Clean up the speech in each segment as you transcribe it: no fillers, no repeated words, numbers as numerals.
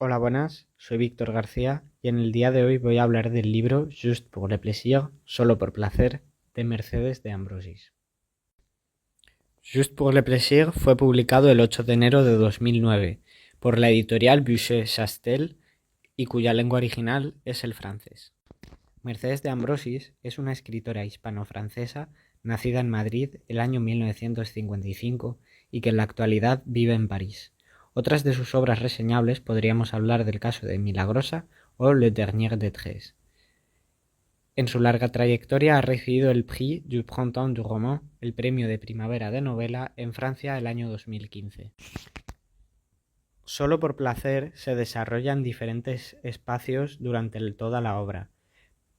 Hola, buenas, soy Víctor García y en el día de hoy voy a hablar del libro Juste pour le plaisir, solo por placer, de Mercedes de Ambrosis. Juste pour le plaisir fue publicado el 8 de enero de 2009 por la editorial Bucher-Chastel y cuya lengua original es el francés. Mercedes de Ambrosis es una escritora hispano-francesa nacida en Madrid el año 1955 y que en la actualidad vive en París. Otras de sus obras reseñables podríamos hablar del caso de Milagrosa o Le Dernier Détresse. En su larga trayectoria ha recibido el Prix du Printemps du Roman, el premio de primavera de novela, en Francia el año 2015. Solo por placer se desarrolla en diferentes espacios durante toda la obra.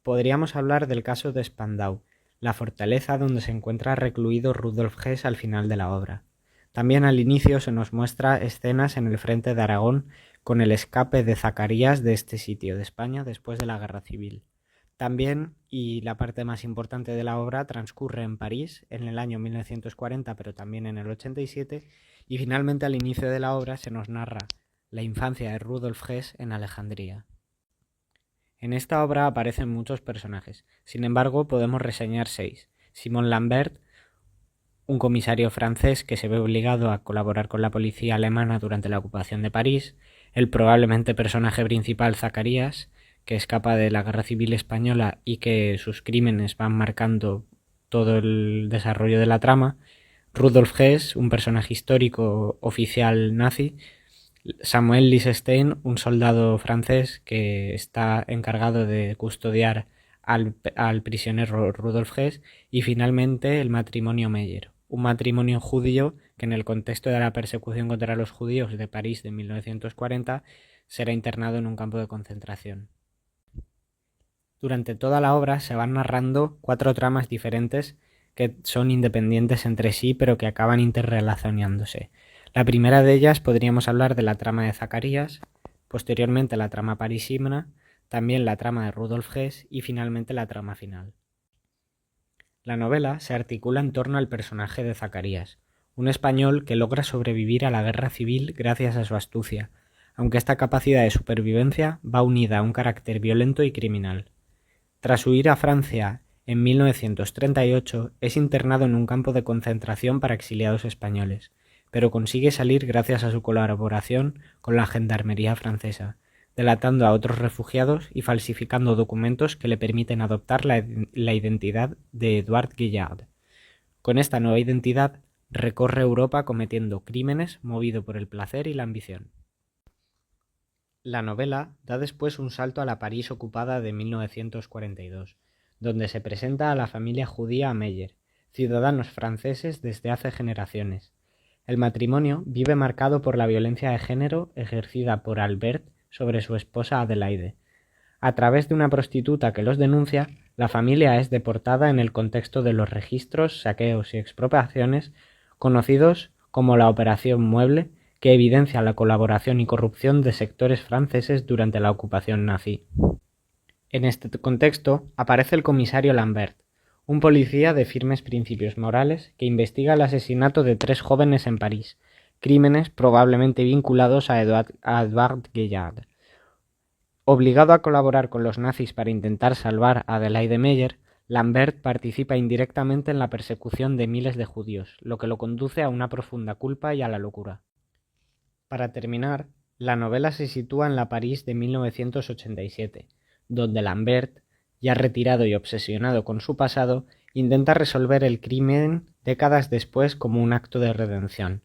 Podríamos hablar del caso de Spandau, la fortaleza donde se encuentra recluido Rudolf Hess al final de la obra. También al inicio se nos muestra escenas en el frente de Aragón con el escape de Zacarías de este sitio de España después de la Guerra Civil. También, y la parte más importante de la obra, transcurre en París en el año 1940, pero también en el 87, y finalmente al inicio de la obra se nos narra la infancia de Rudolf Hess en Alejandría. En esta obra aparecen muchos personajes, sin embargo podemos reseñar 6. Simon Lambert, un comisario francés que se ve obligado a colaborar con la policía alemana durante la ocupación de París, el probablemente personaje principal Zacarías, que escapa de la Guerra Civil Española y que sus crímenes van marcando todo el desarrollo de la trama, Rudolf Hess, un personaje histórico oficial nazi, Samuel Liechtenstein, un soldado francés que está encargado de custodiar al prisionero Rudolf Hess, y finalmente el matrimonio Meyer, un matrimonio judío que en el contexto de la persecución contra los judíos de París de 1940 será internado en un campo de concentración. Durante toda la obra se van narrando 4 tramas diferentes que son independientes entre sí pero que acaban interrelacionándose. La primera de ellas podríamos hablar de la trama de Zacarías, posteriormente la trama parisina, también la trama de Rudolf Hess y finalmente la trama final. La novela se articula en torno al personaje de Zacarías, un español que logra sobrevivir a la guerra civil gracias a su astucia, aunque esta capacidad de supervivencia va unida a un carácter violento y criminal. Tras huir a Francia en 1938, es internado en un campo de concentración para exiliados españoles, pero consigue salir gracias a su colaboración con la gendarmería francesa, delatando a otros refugiados y falsificando documentos que le permiten adoptar la identidad de Edouard Guillard. Con esta nueva identidad, recorre Europa cometiendo crímenes movido por el placer y la ambición. La novela da después un salto a la París ocupada de 1942, donde se presenta a la familia judía Meyer, ciudadanos franceses desde hace generaciones. El matrimonio vive marcado por la violencia de género ejercida por Albert sobre su esposa Adelaide. A través de una prostituta que los denuncia, la familia es deportada en el contexto de los registros, saqueos y expropiaciones conocidos como la Operación Mueble, que evidencia la colaboración y corrupción de sectores franceses durante la ocupación nazi. En este contexto aparece el comisario Lambert, un policía de firmes principios morales que investiga el asesinato de 3 jóvenes en París, crímenes probablemente vinculados a Edouard Guillard. Obligado a colaborar con los nazis para intentar salvar a Adelaide Meyer, Lambert participa indirectamente en la persecución de miles de judíos, lo que lo conduce a una profunda culpa y a la locura. Para terminar, la novela se sitúa en la París de 1987, donde Lambert, ya retirado y obsesionado con su pasado, intenta resolver el crimen décadas después como un acto de redención.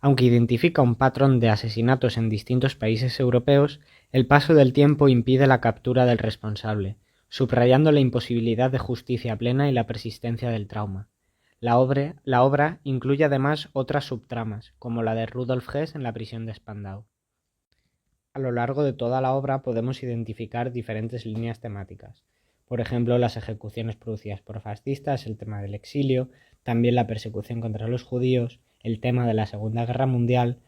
Aunque identifica un patrón de asesinatos en distintos países europeos, el paso del tiempo impide la captura del responsable, subrayando la imposibilidad de justicia plena y la persistencia del trauma. La obra incluye además otras subtramas, como la de Rudolf Hess en la prisión de Spandau. A lo largo de toda la obra podemos identificar diferentes líneas temáticas. Por ejemplo, las ejecuciones producidas por fascistas, el tema del exilio, también la persecución contra los judíos, el tema de la Segunda Guerra Mundial,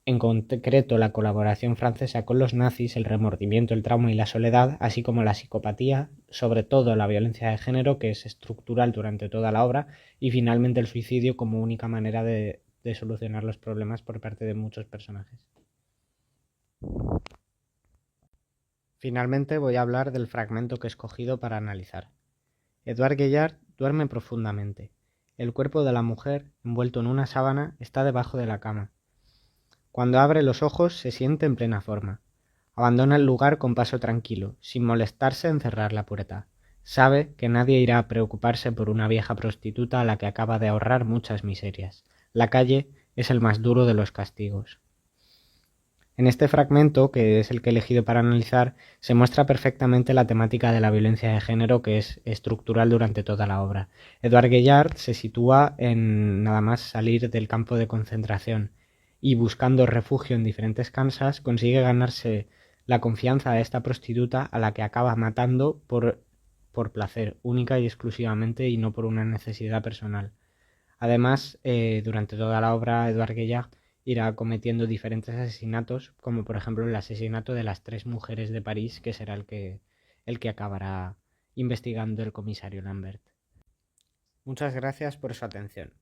en concreto la colaboración francesa con los nazis, el remordimiento, el trauma y la soledad, así como la psicopatía, sobre todo la violencia de género, que es estructural durante toda la obra, y finalmente el suicidio como única manera de solucionar los problemas por parte de muchos personajes. Finalmente voy a hablar del fragmento que he escogido para analizar. Edouard Gayard duerme profundamente. El cuerpo de la mujer, envuelto en una sábana, está debajo de la cama. Cuando abre los ojos se siente en plena forma. Abandona el lugar con paso tranquilo, sin molestarse en cerrar la puerta. Sabe que nadie irá a preocuparse por una vieja prostituta a la que acaba de ahorrar muchas miserias. La calle es el más duro de los castigos. En este fragmento, que es el que he elegido para analizar, se muestra perfectamente la temática de la violencia de género que es estructural durante toda la obra. Edouard Gayard se sitúa en nada más salir del campo de concentración y buscando refugio en diferentes casas consigue ganarse la confianza de esta prostituta a la que acaba matando por placer, única y exclusivamente y no por una necesidad personal. Además, durante toda la obra, Edouard Gayard irá cometiendo diferentes asesinatos, como por ejemplo el asesinato de las 3 mujeres de París, que será el que acabará investigando el comisario Lambert. Muchas gracias por su atención.